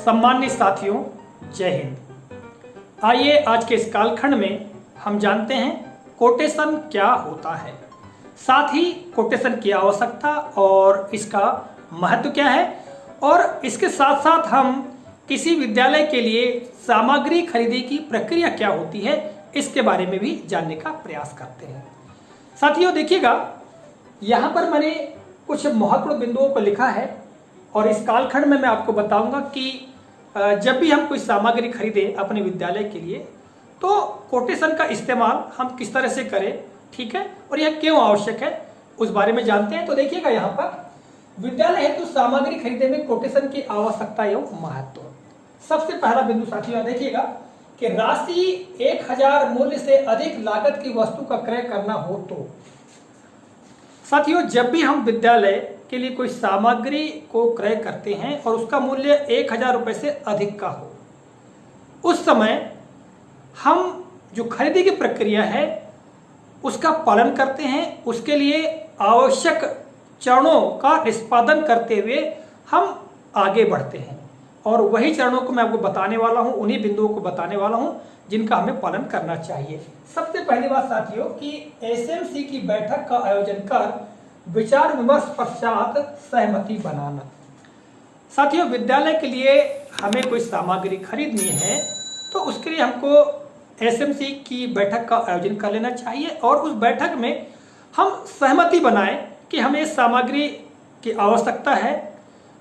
सम्मानित साथियों, जय हिंद। आइए आज के इस कालखंड में हम जानते हैं कोटेशन क्या होता है, साथ ही कोटेशन की आवश्यकता और इसका महत्व क्या है, और इसके साथ साथ हम किसी विद्यालय के लिए सामग्री खरीदी की प्रक्रिया क्या होती है, इसके बारे में भी जानने का प्रयास करते हैं। साथियों देखिएगा, यहाँ पर मैंने कुछ महत्वपूर्ण बिंदुओं को लिखा है और इस कालखंड में मैं आपको बताऊंगा कि जब भी हम कोई सामग्री खरीदें अपने विद्यालय के लिए तो कोटेशन का इस्तेमाल हम किस तरह से करें, ठीक है, और यह क्यों आवश्यक है, उस बारे में जानते हैं। तो देखिएगा, यहाँ पर विद्यालय हेतु सामग्री खरीदने में कोटेशन की आवश्यकता एवं महत्व। सबसे पहला बिंदु साथियों देखिएगा कि राशि 1000 मूल्य से अधिक लागत की वस्तु का क्रय करना हो तो साथियों, जब भी हम विद्यालय के लिए कोई सामग्री को क्रय करते हैं और उसका मूल्य 1000 रुपए से अधिक का हो, उस समय हम जो खरीदी की प्रक्रिया है उसका पालन करते हैं। उसके लिए आवश्यक चरणों का निष्पादन करते हुए हम आगे बढ़ते हैं, और वही चरणों को मैं आपको बताने वाला हूं, उन्हीं बिंदुओं को बताने वाला हूं जिनका हमें पालन करना चाहिए। सबसे पहली बात साथियों कि एसएमसी की बैठक का आयोजन कर विचार विमर्श पश्चात सहमति बनाना। साथियों, विद्यालय के लिए हमें कोई सामग्री खरीदनी है तो उसके लिए हमको एसएमसी की बैठक का आयोजन कर लेना चाहिए, और उस बैठक में हम सहमति बनाएं कि हमें इस सामग्री की आवश्यकता है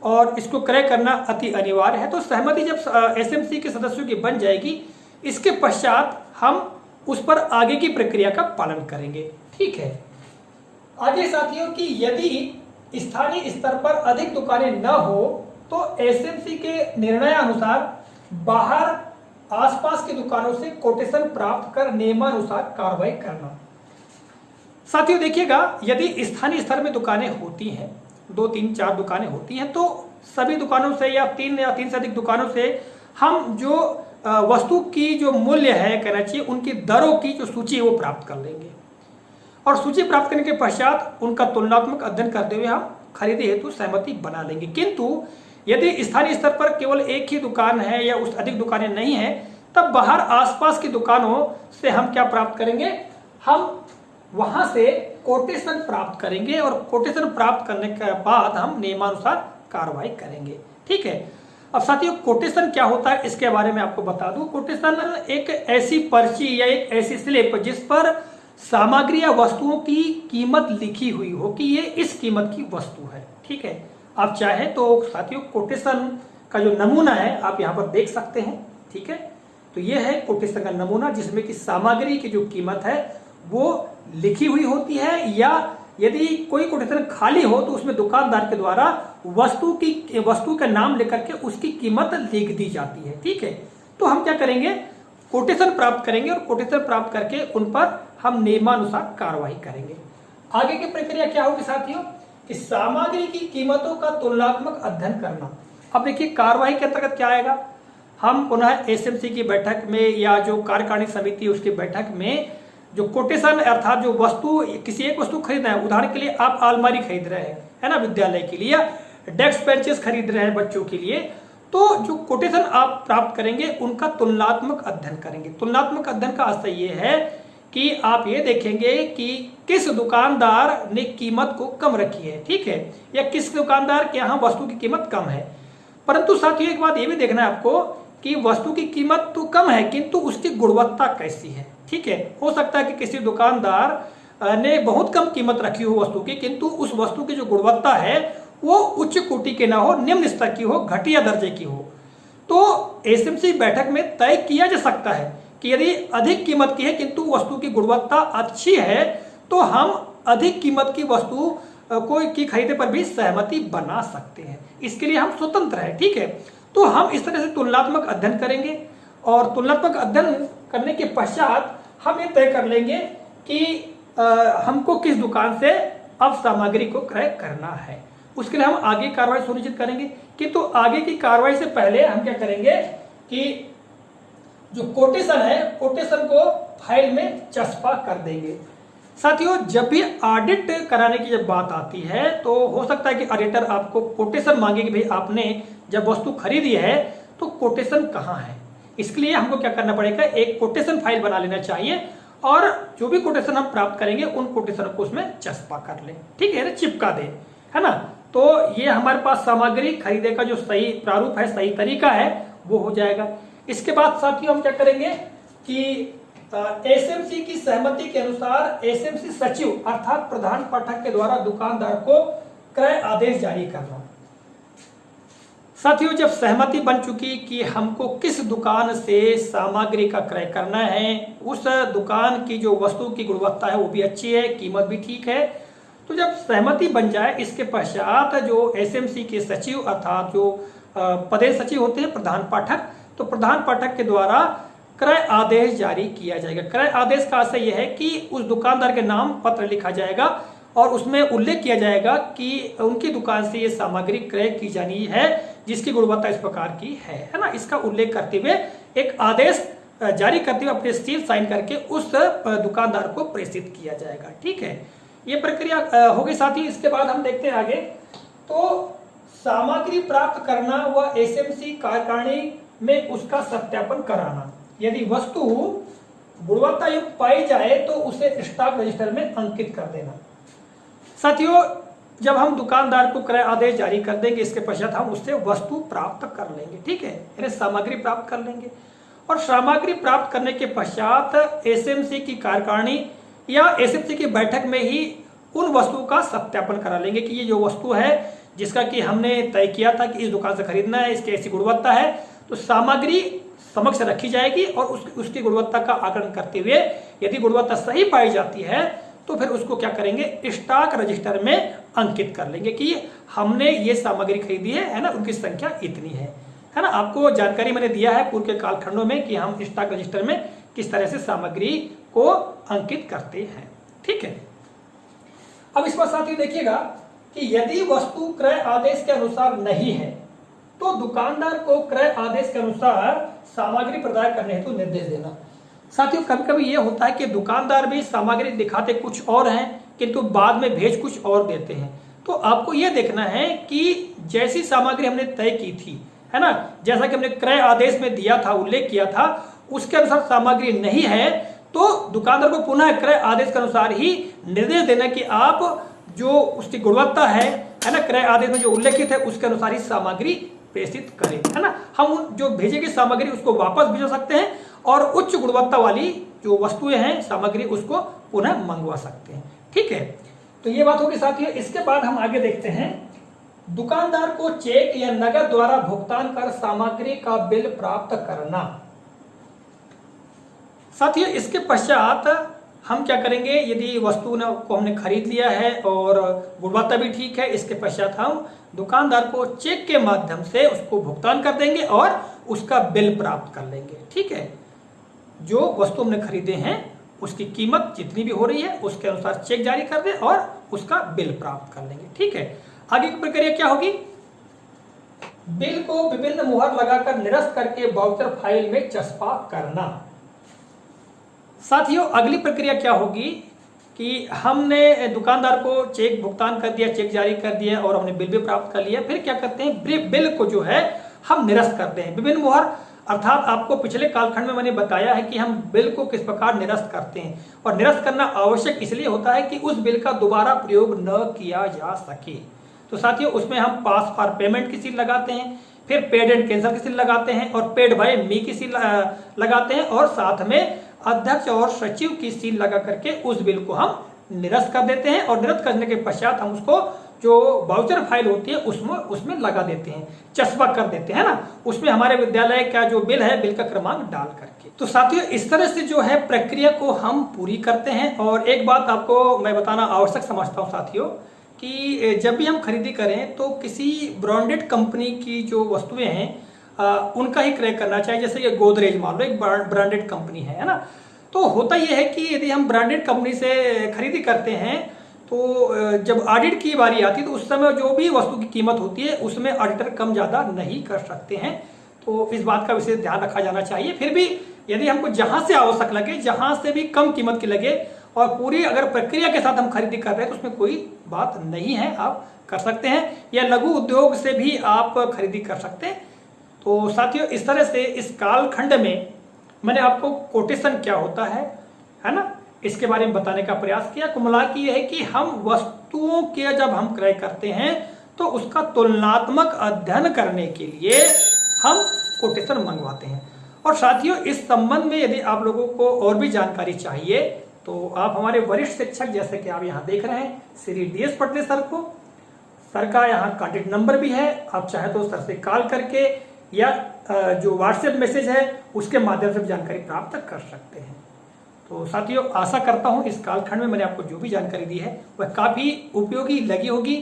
और इसको क्रय करना अति अनिवार्य है। तो सहमति जब एसएमसी के सदस्यों की बन जाएगी, इसके पश्चात हम उस पर आगे की प्रक्रिया का पालन करेंगे, ठीक है। आगे साथियों कि यदि स्थानीय स्तर पर अधिक दुकानें न हो तो एसएमसी के निर्णयानुसार बाहर आसपास की दुकानों से कोटेशन प्राप्त कर नियमानुसार कार्रवाई करना। साथियों देखिएगा, यदि स्थानीय स्तर में दुकानें होती हैं, 2, 3, 4 दुकानें होती हैं, तो सभी दुकानों से या 3 से अधिक दुकानों से हम जो वस्तु की जो मूल्य है कहना चाहिए, उनकी दरों की जो सूची है वो प्राप्त कर लेंगे, और सूची प्राप्त करने के पश्चात उनका तुलनात्मक अध्ययन करते हुए हम खरीदी हेतु सहमति बना लेंगे। किंतु यदि स्थानीय स्तर पर केवल एक ही दुकान है या उस अधिक दुकानें नहीं है, तब बाहर आसपास की दुकानों से हम क्या प्राप्त करेंगे, हम वहां से कोटेशन प्राप्त करेंगे, और कोटेशन प्राप्त करने के बाद हम नियमानुसार कार्रवाई करेंगे, ठीक है। अब साथियों, कोटेशन क्या होता है इसके बारे में आपको बता दूं। कोटेशन एक ऐसी पर्ची या एक ऐसी स्लिप जिस पर सामग्री या वस्तुओं की कीमत लिखी हुई हो कि ये इस कीमत की वस्तु है, ठीक है। आप चाहे तो साथियों कोटेशन का जो नमूना है आप यहाँ पर देख सकते हैं, ठीक है। तो ये है कोटेशन का नमूना जिसमें कि सामग्री की जो कीमत है वो लिखी हुई होती है, या यदि कोई कोटेशन खाली हो तो उसमें दुकानदार के द्वारा वस्तु का नाम लेकर के उसकी कीमत लिख दी जाती है, ठीक है। तो हम क्या करेंगे, कोटेशन प्राप्त करेंगे, और कोटेशन प्राप्त करके उन पर हम नियमानुसार कार्रवाई करेंगे। आगे की प्रक्रिया क्या होगी साथियों कि सामग्री की कीमतों का तुलनात्मक अध्ययन करना। अब देखिए, कार्रवाई के अंतर्गत क्या आएगा, हम पुनः एसएमसी की बैठक में या जो कार्यकारिणी समिति उसकी बैठक में जो कोटेशन अर्थात जो वस्तु, किसी एक वस्तु खरीदना है, उदाहरण के लिए आप अलमारी खरीद रहे हैं, है ना, विद्यालय के लिए, या डेस्क बेंचेस खरीद रहे हैं बच्चों के लिए, तो जो कोटेशन आप प्राप्त करेंगे उनका तुलनात्मक अध्ययन करेंगे। तुलनात्मक अध्ययन का अर्थ ये है कि आप ये देखेंगे कि किस दुकानदार ने कीमत को कम रखी है, ठीक है, या किस दुकानदार के यहाँ वस्तु की कीमत कम है। परंतु साथियों एक बात ये भी देखना है आपको कि वस्तु की कीमत तो कम है किंतु उसकी गुणवत्ता कैसी है, ठीक है। हो सकता है कि किसी दुकानदार ने बहुत कम कीमत रखी हो वस्तु की, किंतु उस वस्तु की जो गुणवत्ता है वो उच्च कोटि की ना हो, निम्न स्तर की हो, घटिया दर्जे की हो। तो एसएमसी बैठक में तय किया जा सकता है कि यदि अधिक कीमत की है किंतु वस्तु की गुणवत्ता अच्छी है तो हम अधिक कीमत की वस्तु की खरीदे पर भी सहमति बना सकते हैं। इसके लिए हम स्वतंत्र हैं, ठीक है। तो हम इस तरह से तुलनात्मक अध्ययन करेंगे, और तुलनात्मक अध्ययन करने के पश्चात हम ये तय कर लेंगे कि हमको किस दुकान से अब सामग्री को क्रय करना है। उसके लिए हम आगे कार्रवाई सुनिश्चित करेंगे, किंतु आगे की कार्रवाई से पहले हम क्या करेंगे कि जो कोटेशन है, कोटेशन को फाइल में चस्पा कर देंगे। साथियों, जब भी ऑडिट कराने की जब बात आती है तो हो सकता है कि ऑडिटर आपको कोटेशन मांगे कि भाई आपने जब वस्तु खरीदी है तो कोटेशन कहाँ है। इसके लिए हमको क्या करना पड़ेगा, एक कोटेशन फाइल बना लेना चाहिए और जो भी कोटेशन हम प्राप्त करेंगे उन कोटेशन को उसमें चस्पा कर लें, ठीक है, चिपका दें, है ना। तो ये हमारे पास सामग्री खरीदे का जो सही प्रारूप है, सही तरीका है, वो हो जाएगा। इसके बाद साथियों हम क्या करेंगे कि एसएमसी की सहमति के अनुसार एसएमसी सचिव अर्थात प्रधान पाठक के द्वारा दुकानदार को क्रय आदेश जारी करना। साथियों जब सहमति बन चुकी कि हमको किस दुकान से सामग्री का क्रय करना है, उस दुकान की जो वस्तु की गुणवत्ता है वो भी अच्छी है, कीमत भी ठीक है, तो जब सहमति बन जाए इसके पश्चात जो एसएमसी के सचिव अर्थात जो पदेन सचिव होते हैं प्रधान पाठक, तो प्रधान पाठक के द्वारा क्रय आदेश जारी किया जाएगा। क्रय आदेश का आशय यह है कि उस दुकानदार के नाम पत्र लिखा जाएगा और उसमें उल्लेख किया जाएगा कि उनकी दुकान से ये सामग्री क्रय की जानी है जिसकी गुणवत्ता इस प्रकार की है ना। इसका उल्लेख करते हुए एक आदेश जारी करते हुए अपने सील साइन करके उस दुकानदार को प्रेषित किया जाएगा, ठीक है। ये प्रक्रिया हो गई साथी। इसके बाद हम देखते हैं आगे, तो सामग्री प्राप्त करना व एसएमसी कार्यकारिणी में उसका सत्यापन कराना। यदि वस्तु गुणवत्ता युक्त पाई जाए तो उसे स्टॉक रजिस्टर में अंकित कर देना। साथियों जब हम दुकानदार को क्रय आदेश जारी कर देंगे इसके पश्चात हम उससे वस्तु प्राप्त कर लेंगे, ठीक है, यानी सामग्री प्राप्त कर लेंगे। और सामग्री प्राप्त करने के पश्चात एसएमसी की कार्यकारिणी या एसएमसी की बैठक में ही उन वस्तुओं का सत्यापन करा लेंगे कि ये जो वस्तु है जिसका कि हमने तय किया था कि इस दुकान से खरीदना है, इसकी ऐसी गुणवत्ता है, तो सामग्री समक्ष रखी जाएगी और उसकी गुणवत्ता का आकलन करते हुए यदि गुणवत्ता सही पाई जाती है तो फिर उसको क्या करेंगे, स्टॉक रजिस्टर में अंकित कर लेंगे कि हमने ये सामग्री खरीदी है ना, उनकी संख्या इतनी है ना। आपको जानकारी मैंने दिया है पूर्व के कालखंडों में कि हम स्टॉक रजिस्टर में किस तरह से सामग्री को अंकित करते हैं, ठीक है। अब इस पर साथियों देखिएगा कि यदि वस्तु क्रय आदेश के अनुसार नहीं है तो दुकानदार को क्रय आदेश के अनुसार सामग्री प्रदान करने हेतु निर्देश देना। साथियों कभी कभी ये होता है कि दुकानदार भी सामग्री दिखाते कुछ और हैं किंतु बाद में भेज कुछ और देते हैं, तो आपको यह देखना है कि जैसी सामग्री हमने तय की थी, है ना, जैसा कि हमने क्रय आदेश में दिया था, उल्लेख किया था, उसके अनुसार सामग्री नहीं है तो दुकानदार को पुनः क्रय आदेश के अनुसार ही निर्देश देना कि आप जो उसकी गुणवत्ता है ना, क्रय आदेश में जो उल्लेखित है उसके अनुसार ही सामग्री प्रेषित करें, है ना। हम जो भेजी गई सामग्री उसको वापस भिजवा सकते हैं और उच्च गुणवत्ता वाली जो वस्तुएं हैं सामग्री उसको पुनः मंगवा सकते हैं, ठीक है। तो ये बात होगी साथियों। इसके बाद हम आगे देखते हैं, दुकानदार को चेक या नकद द्वारा भुगतान कर सामग्री का बिल प्राप्त करना। साथियों इसके पश्चात हम क्या करेंगे, यदि वस्तु को हमने खरीद लिया है और गुणवत्ता भी ठीक है, इसके पश्चात हम दुकानदार को चेक के माध्यम से उसको भुगतान कर देंगे और उसका बिल प्राप्त कर लेंगे, ठीक है। जो वस्तु हमने खरीदे हैं उसकी कीमत जितनी भी हो रही है उसके अनुसार चेक जारी कर दें और उसका बिल प्राप्त कर लेंगे, ठीक है। आगे की प्रक्रिया क्या होगी, बिल को विभिन्न मुहर लगाकर निरस्त करके वाउचर फाइल में चस्पा करना। साथियों अगली प्रक्रिया क्या होगी कि हमने दुकानदार को चेक भुगतान कर दिया, चेक जारी कर दिया और हमने बिल भी प्राप्त कर लिया, फिर क्या करते हैं, बिल को जो है हम निरस्त करते हैं। विभिन्न मुहर अर्थात आपको पिछले कालखंड में मैंने बताया है कि हम बिल को किस प्रकार निरस्त करते हैं और निरस्त करना आवश्यक इसलिए होता है कि उस बिल का दोबारा प्रयोग न किया जा सके। तो साथियों उसमें हम पास फॉर पेमेंट की सील लगाते हैं, फिर पेड एंड कैंसिल की सील लगाते हैं और पेड बाय मी की सील लगाते हैं और साथ में अध्यक्ष और सचिव की सील लगा करके उस बिल को हम निरस्त कर देते हैं और निरस्त करने के पश्चात हम उसको जो वाउचर फाइल होती है उसमें लगा देते हैं, चस्पा कर देते हैं ना, उसमें हमारे विद्यालय का जो बिल है बिल का क्रमांक डाल करके। तो साथियों इस तरह से जो है प्रक्रिया को हम पूरी करते हैं। और एक बात आपको मैं बताना आवश्यक समझता हूँ साथियों कि जब भी हम खरीदी करें तो किसी ब्रांडेड कंपनी की जो वस्तुएं हैं उनका ही क्रय करना चाहिए। जैसे ये गोदरेज मान लो एक ब्रांडेड कंपनी है ना, तो होता यह है कि यदि हम ब्रांडेड कंपनी से खरीदी करते हैं तो जब ऑडिट की बारी आती है तो उस समय जो भी वस्तु की कीमत होती है उसमें ऑडिटर कम ज़्यादा नहीं कर सकते हैं। तो इस बात का विशेष ध्यान रखा जाना चाहिए। फिर भी यदि हमको जहाँ से आवश्यक लगे, जहाँ से भी कम कीमत की लगे और पूरी अगर प्रक्रिया के साथ हम खरीदी कर रहे हैं तो उसमें कोई बात नहीं है, आप कर सकते हैं। या लघु उद्योग से भी आप खरीदी कर सकते हैं। तो साथियों, इस तरह से इस कालखंड में मैंने आपको कोटेशन क्या होता है ना, इसके बारे में बताने का प्रयास किया। कुमलात ये है कि हम वस्तुओं के जब हम क्रय करते हैं तो उसका तुलनात्मक अध्ययन करने के लिए हम कोटेशन मंगवाते हैं। और साथियों, इस संबंध में यदि आप लोगों को और भी जानकारी चाहिए तो आप हमारे वरिष्ठ शिक्षक, जैसे कि आप यहाँ देख रहे हैं, श्री DS पटले सर को, सर का यहाँ कॉन्टेक्ट नंबर भी है, आप चाहे तो सर से कॉल करके या जो व्हाट्सएप मैसेज है उसके माध्यम से जानकारी प्राप्त कर सकते हैं। तो साथियों, आशा करता हूँ इस कालखंड में मैंने आपको जो भी जानकारी दी है वह काफ़ी उपयोगी लगी होगी।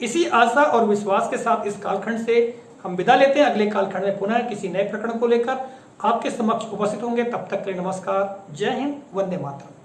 इसी आशा और विश्वास के साथ इस कालखंड से हम विदा लेते हैं। अगले कालखंड में पुनः किसी नए प्रकरण को लेकर आपके समक्ष उपस्थित होंगे। तब तक के लिए नमस्कार, जय हिंद, वंदे मातरम।